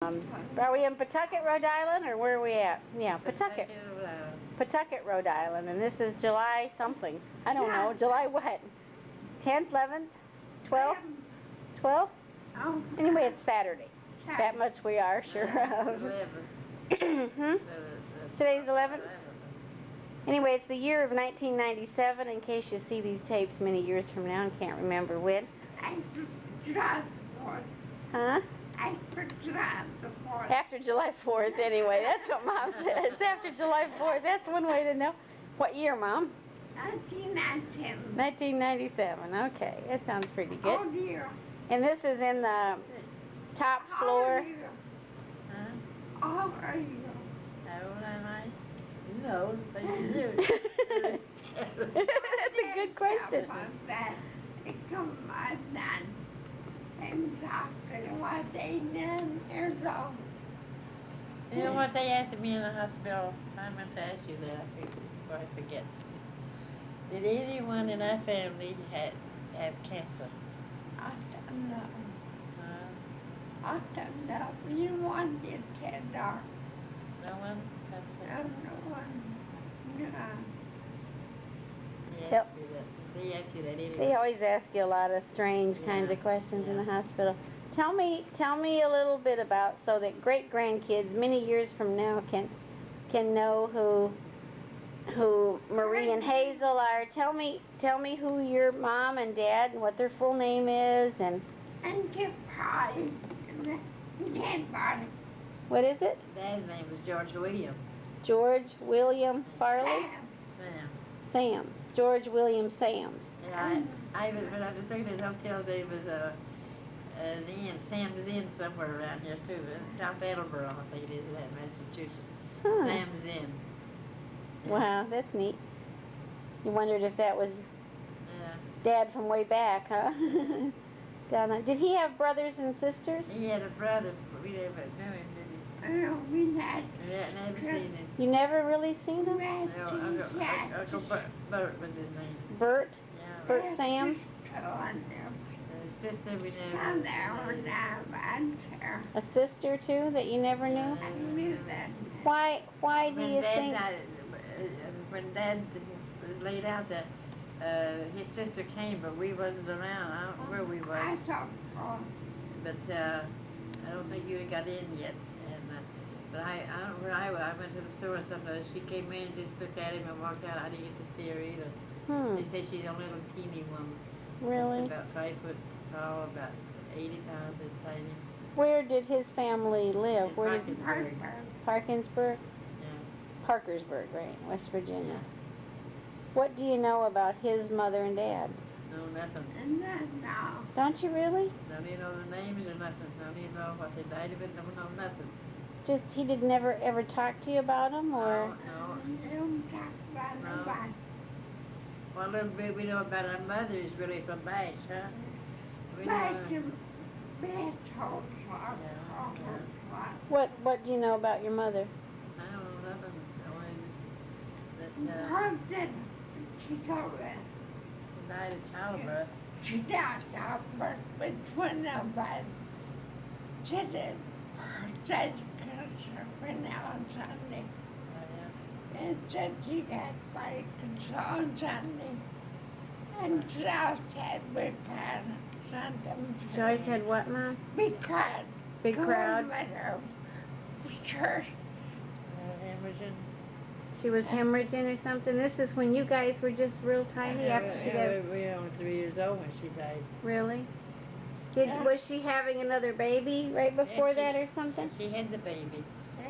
Are we in Pawtucket, Rhode Island, or where are we at? Yeah, Pawtucket. Pawtucket, Rhode Island, and this is July something. I don't know. July what? 10th, 11th, 12th, 12th? Anyway, it's Saturday. That much we are sure of. Today's 11th? Anyway, it's the year of 1997, in case you see these tapes many years from now and can't remember when. Huh? After July 4th, anyway. That's what Mom said. It's after July 4th. That's one way to know. What year, Mom? 1997. 1997. Okay, that sounds pretty good. Oh dear. And this is in the top floor. How old are you? How old am I? You know, but you do. That's a good question. That it come my son and doctor what they done years old. You know what they asked me in the hospital? I meant to ask you that before I forget. Did anyone in our family have cancer? I don't know. I don't know. You wanted to doctor. No one? No one. No. They asked you that anyway. They always ask you a lot of strange kinds of questions in the hospital. Tell me a little bit about, so that great grandkids many years from now can know who Marie and Hazel are. Tell me who your mom and dad and what their full name is and your party. Dead body. what is it? Dad's name was George William. George William Farley? Sam's. Sam's. George William Sam's. Yeah, when I was looking at the hotel, there was the inn, Sam's Inn somewhere around here too. In South Attleboro, I think it is, that Massachusetts. Huh. Sam's Inn. Yeah. Wow, that's neat. You wondered if that was Dad from way back, huh? Down there. Did he have brothers and sisters? He had a brother, but we never knew him, did he? No, we had. Yeah, never seen him. You never really seen him? No, Uncle Bert was his name. Bert? Yeah. Bert Sams? His sister we Down never there when I was there. A sister too that you never knew? I knew that. Why do you think? When Dad was laid out there, his sister came, but we wasn't around. I don't know where we I was. thought, But I don't think you'd have got in yet. And but I don't know where I was. I went to the store and stuff. She came in and just looked at him and walked out. I didn't get to see her either. They said she's only a little teeny woman. Really? Just about 5 foot tall, about 80 pounds, and tiny. Where did his family live? Where did Parkersburg. Parkersburg? Yeah. Parkersburg, right, West Virginia. What do you know about his mother and dad? No, nothing. no. Don't you really? Don't even know the names or nothing. Don't even know what they died of it. Don't know nothing. Just he did never ever talk to you about them, or? No. Don't talk about No. nobody. One little bit we know about our mother is really from Bash, huh? We know, Back in bed told What do you know about your mother? I don't know nothing. Mom said she told her. She died of childbirth. She died of birth, but when nobody said it, said cancer went out on Sunday. Oh, And said she got like on Sunday. And she always had big crowd Sunday. She always had what, Mom? Big crowd. Big crowd. Going with her church. Hemorrhaging. She was hemorrhaging or something. This is when you guys were just real tiny after she got. We were only 3 years old when she died. Really? Yeah. Was she having another baby right before that or something? She had the baby.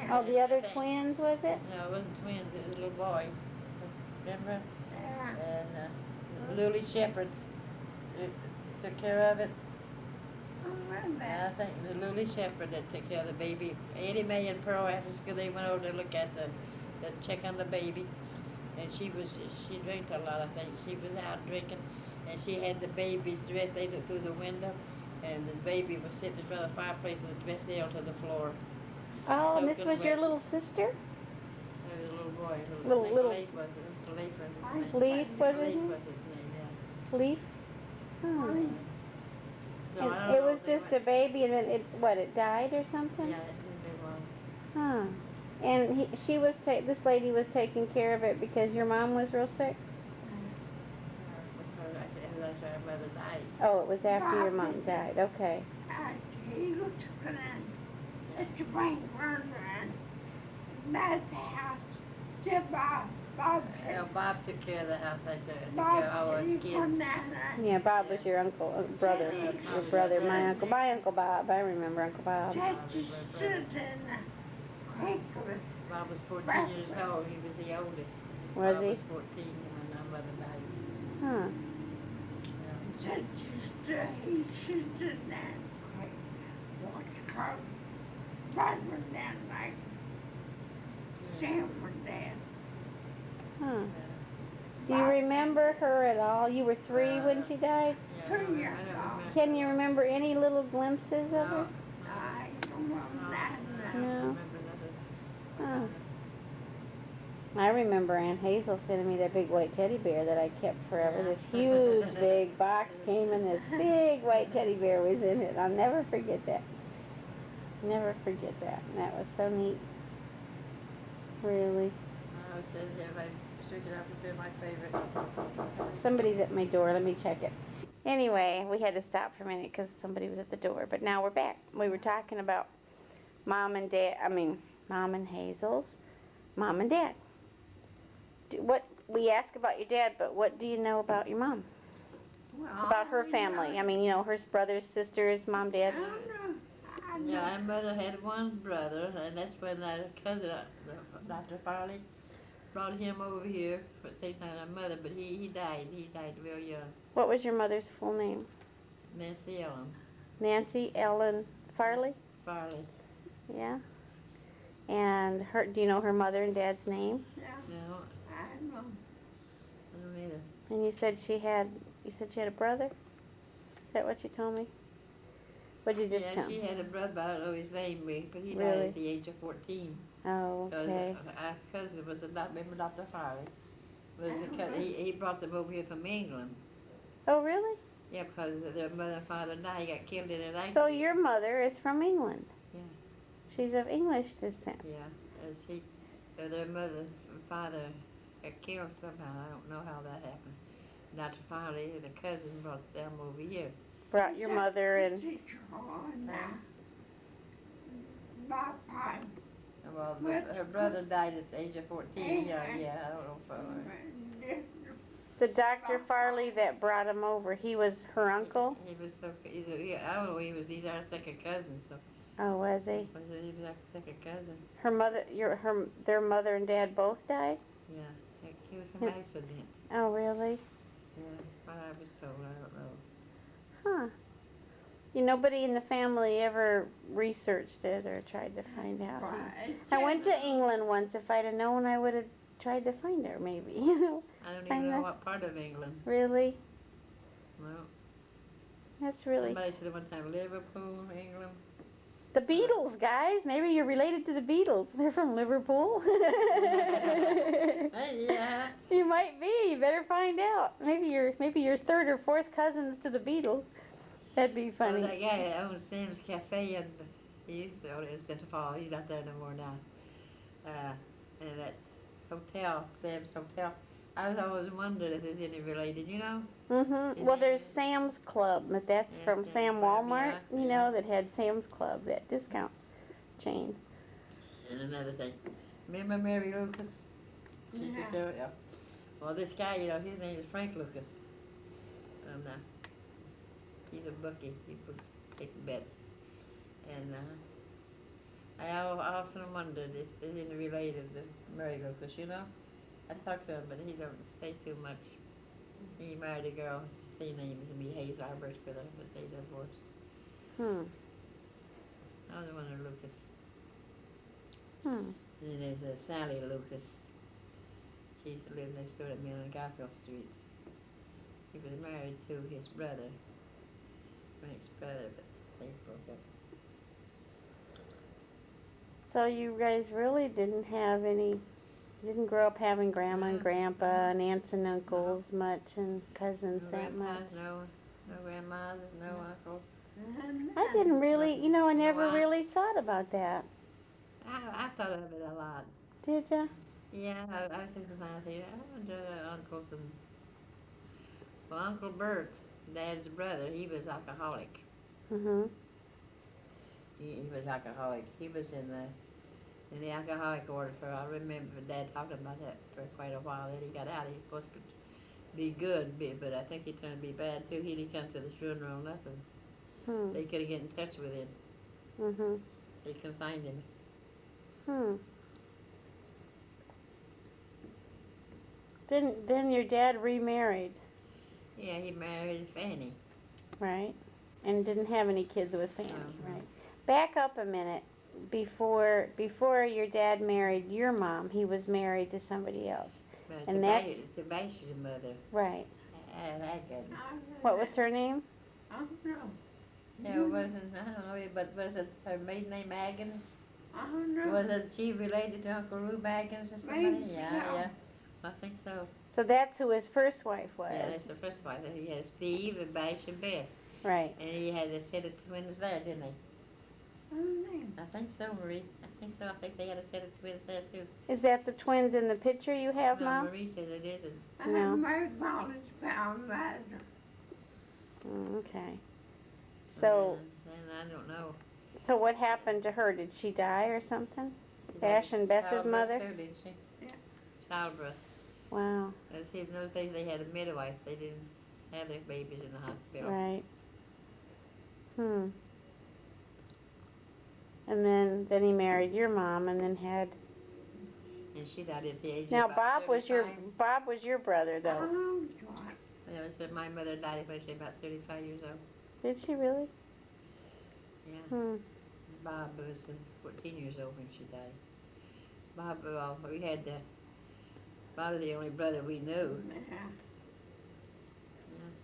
Oh, the other I think. twins, was it? No, it wasn't twins. It was a little boy. Remember? Yeah. And Lily Shepherds took care of it. I think the Lily Shepherd that took care of the baby. Eddie Mae and Pearl after school, they went over to look at the check on the baby. And she drank a lot, I think. She was out drinking, and she had the baby's dress. They looked through the window, and the baby was sitting in front of the fireplace with the dress nailed to the floor. Oh, and this Soaking was your wet. little sister? There was a little boy. Little- Leaf was it? Mr. Leaf was his name. Leaf was his Leaf name? was his name, yeah. Leaf? Oh. So So And I don't it know was if they just a went- baby, and then it died or something? Yeah, it didn't live long. Huh. And this lady was taking care of it because your mom was real sick? That's our mother died. Oh, it was after your mom died. Okay. He was looking at the bank running that house to Bob Bob took care of the house. I took Bob care of all us kids. Yeah, Bob was your uncle, brother, your brother, my uncle Bob. I remember Uncle Bob. Ted just stood in the creek with Bob was 14 years old. He was the oldest. Was Bob he? was 14 when my mother died. Huh. Ted he stood in that creek. What's called running down like Sam was dead. Huh. Do you remember her at all? You were 3 when she died? Yeah, 3 I don't years remember. Can you remember any little glimpses of No, her? I don't remember that I now. don't No. remember nothing. I remember Aunt Hazel sending me that big white teddy bear that I kept forever. This huge big box came and this big white teddy bear was in it. I'll never forget that. Never forget that. That was so neat. Really. I always said if I took it up to be my favorite. Somebody's at my door. Let me check it. Anyway, we had to stop for a minute because somebody was at the door. But now we're back. We were talking about Mom and Hazel's mom and dad. What we ask about your dad, but what do you know about your mom? Well, About her family? I mean, her brothers, sisters, mom, dad. I know. Yeah, my mother had one brother, and that's when our cousin, Dr. Farley, brought him over here for the same time as my mother, but he died. He died real young. What was your mother's full name? Nancy Ellen Nancy Ellen Farley? Farley. Yeah. And do you know her mother and dad's name? Yeah, No, I know. I don't either. And you said she had a brother? Is that what you told me? What'd you just Yeah, tell she me? had a brother, but I don't know his name, but he died Really? at the age of 14. Oh, okay. Our cousin was remember Dr. Farley? He brought them over here from England. Oh, really? Yeah, because their mother and father died. He got killed in an accident. So your mother is from England? Yeah. She's of English descent. Yeah, their mother and father got killed somehow. I don't know how that happened. Dr. Farley and a cousin brought them over here. Brought your mother and... Bob Pine. Well, her brother died at the age of 14. Yeah, I don't know. The Dr. Farley that brought him over, he was her uncle? He was I don't know, he's our second cousin, so. Oh, was he? He was our second cousin. Her mother, their mother and dad both died? Yeah, he was an accident. Oh, really? Yeah, what I was told, I don't know. Huh. Nobody in the family ever researched it or tried to find out. I went to England once. If I'd have known, I would have tried to find her, maybe, I don't even know what part of England. Really? Well, That's really... somebody said one time, Liverpool, England. The Beatles, guys. Maybe you're related to the Beatles. They're from Liverpool. Hey, yeah. You might be. You better find out. Maybe you're third or fourth cousins to the Beatles. That'd be funny. Well, that guy that owns Sam's Cafe, and he used to own it in Central Falls. He's not there no more now. And that hotel, Sam's Hotel, I was always wondering if there's any related, Mm-hmm. Well, there's Sam's Club, but that's Yeah, from Sam's Sam Club, Walmart, yeah. that had Sam's Club, that discount chain. And another thing, remember Mary Lucas? She's a girl, yeah. Well, this guy, his name is Frank Lucas. He's a bookie. He takes bets. And I often wondered if there's any related to Mary Lucas, I talked to him, but he don't say too much. He married a girl, her name is me, Hazel. I worked with her, but they divorced. I was wondering Lucas. And then there's Sally Lucas. She used to live next door to me on Garfield Street. He was married to his brother, Frank's brother, but they broke up. So you guys really didn't grow up having grandma and grandpa and aunts and uncles much and cousins No that much? grandpas, no grandmothers, no uncles. I didn't really, you know, I No never aunts? really thought about that. I thought of it a lot. Did ya? Yeah, I sometimes think, I wonder uncles and well, Uncle Bert, Dad's brother, he was alcoholic. Mhm. He was alcoholic. He was in the alcoholic order for I remember Dad talking about that for quite a while. Then he got out. He was supposed to be good, but I think he turned to be bad too. He didn't come to the funeral, nothing. Hmm. They couldn't get in touch with him. Mhm. They couldn't find him. Hmm. Then your dad remarried, Yeah, he married Fanny. right? And didn't have any kids with Fanny, Uh-huh. right? Back up a minute. Before your dad married your mom, he was married to somebody else. But And that's Tobias's mother. right. I couldn't. What was her name? I don't know. No, it wasn't, I don't know, but was it her maiden name Baggins? I don't know. Was it she related to Uncle Rube Baggins or somebody? Maybe Yeah, so. yeah. I think so. So that's who his first wife was. Yeah, that's the first one. He had Steve and Bash and Bess. Right. And he had a set of twins there, didn't he? I don't know. I think so, Marie. I think so. I think they had a set of twins there too. Is that the twins in the picture you have, No, Mom? Marie said it isn't. I No. have my college bound mother. Okay. So Then I don't know. so what happened to her? Did she die or something? She Bash had and Bess's childbirth mother? Too, didn't she? Yeah. Childbirth. Wow. See, in those days they had a midwife. They didn't have their babies in the hospital. Right. Hmm. And then he married your mom and then had And she died at the age of Now about Bob was your brother though. Oh, God. Yeah, it said my mother died when she was about 35 years old. Did she really? Yeah. Hmm. Bob was 14 years old when she died. Bob, Bob was the only brother we knew. Yeah.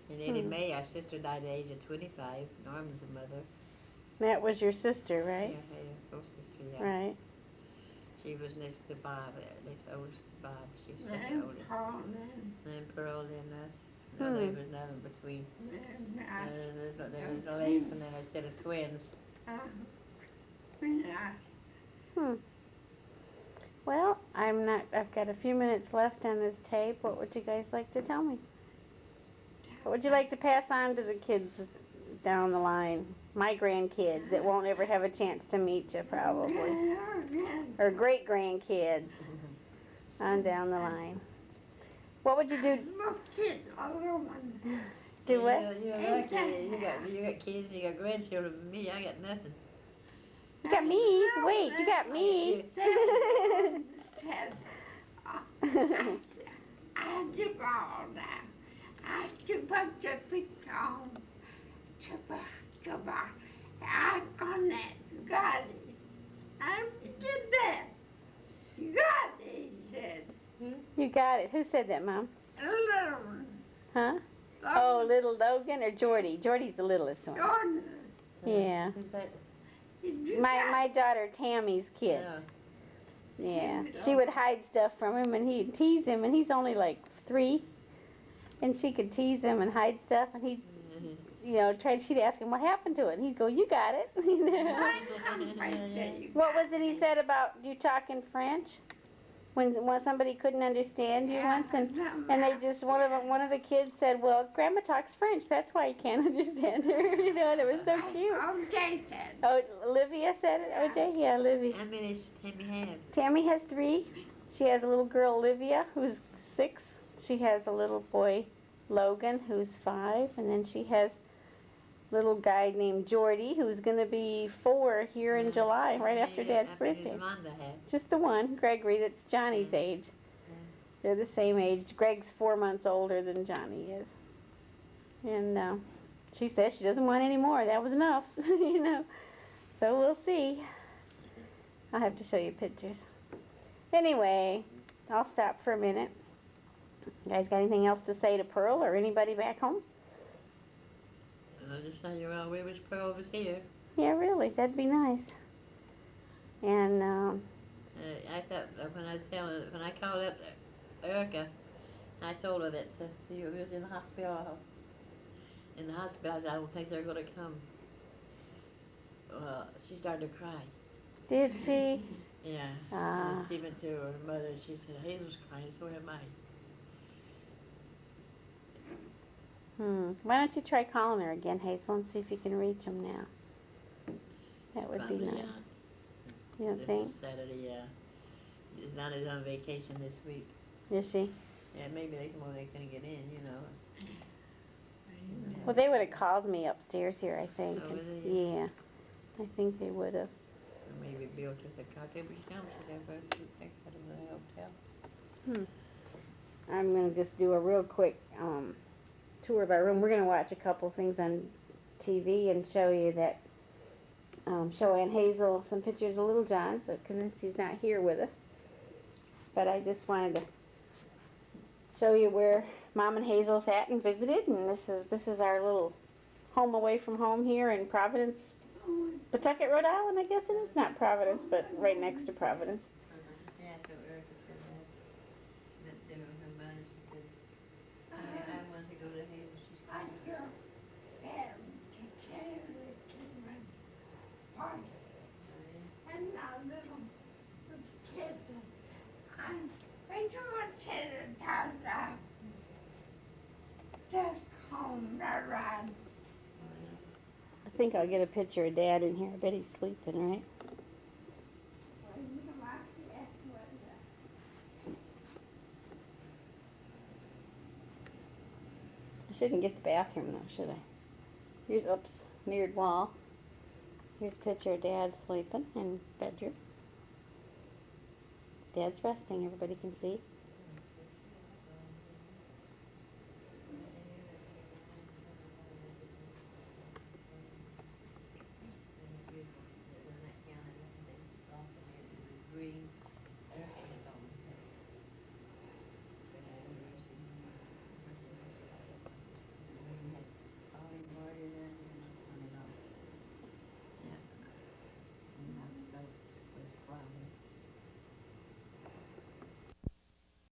And Eddie Hmm. Mae, our sister, died at the age of 25. Norman's the mother. That was your sister, Yeah, right? yeah, full sister, yeah. Right. She was next to Bob, next to oldest to Bob. She was second And oldest. Paul and Then Pearl, then us. No, there was nothing between. There was a leaf and then a set of twins. yeah. Hmm. Well, I've got a few minutes left on this tape. What would you guys like to tell me? What would you like to pass on to the kids down the line? My grandkids that won't ever have a chance to meet you probably. Or great grandkids on down the line. What would you do? No kids, other one. Do what? You're lucky. You got kids, you got grandchildren. For me, I got nothing. You got me. Wait, you got me. I do all that. I do bunch of pictures on. Chuba. I got it. I did that. You got it, he said. You got it. Who said that, Mom? Little one. Huh? Oh, little Logan or Jordy? Jordy's the littlest one. Jordan. Yeah. You My daughter Tammy's kids. Yeah. She would hide stuff from him and he'd tease him and he's only like 3. And she could tease him and hide stuff and he'd, she'd ask him what happened to it and he'd go, you got it. What was it he said about you talking French? When somebody couldn't understand you once and they just, one of the kids said, well, Grandma talks French, that's why you can't understand her, and it was so cute. OJ said. Oh, Olivia said it, OJ? Yeah, Olivia. How many does Tammy have? Tammy has 3. She has a little girl, Olivia, who's 6. She has a little boy, Logan, who's 5. And then she has a little guy named Jordy, who's going to be 4 here in July, right after Dad's birthday. How many does Amanda have? Just the one, Gregory, that's Johnny's age. They're the same age. Greg's 4 months older than Johnny is. And she says she doesn't want any more. That was enough, So we'll see. I'll have to show you pictures. Anyway, I'll stop for a minute. You guys got anything else to say to Pearl or anybody back home? I'll just say you all wish Pearl was here. Yeah, really, that'd be nice. And I thought when I called up Erica, I told her that you was in the hospital. I said, I don't think they're going to come. Well, she started to cry. Did she? Yeah. Ah. And she went to her mother and she said, Hazel's crying, so am I. Why don't you try calling her again, Hazel, and see if you can reach them now? That would be Probably, nice. yeah. You don't This think? is Saturday, yeah. Donna's on vacation this week. Is she? Yeah, maybe they come over, they couldn't get in, you know. Well, they would have called me upstairs here, I think. Oh, would they? Yeah, I think they would have. Or maybe Bill took the car. But she told me she got first to pick out of the hotel. I'm going to just do a real quick tour of our room. We're going to watch a couple things on TV and show you that, show Aunt Hazel some pictures of Little John, so since he's not here with us. But I just wanted to show you where Mom and Hazel sat and visited, and this is our little home away from home here in Providence, Pawtucket, Rhode Island. I guess it is not Providence, but right next to Providence. Yeah, so Erica said that. Went to her mother, she said, I want to go to Hazel. She's I crying. hear him to carry to my party. And now little kid, I don't want to just home around. I think I'll get a picture of Dad in here. I bet he's sleeping, right? I shouldn't get the bathroom though, should I? Here's, oops, mirrored wall. Here's a picture of Dad sleeping in bedroom. Dad's resting, everybody can see. Green.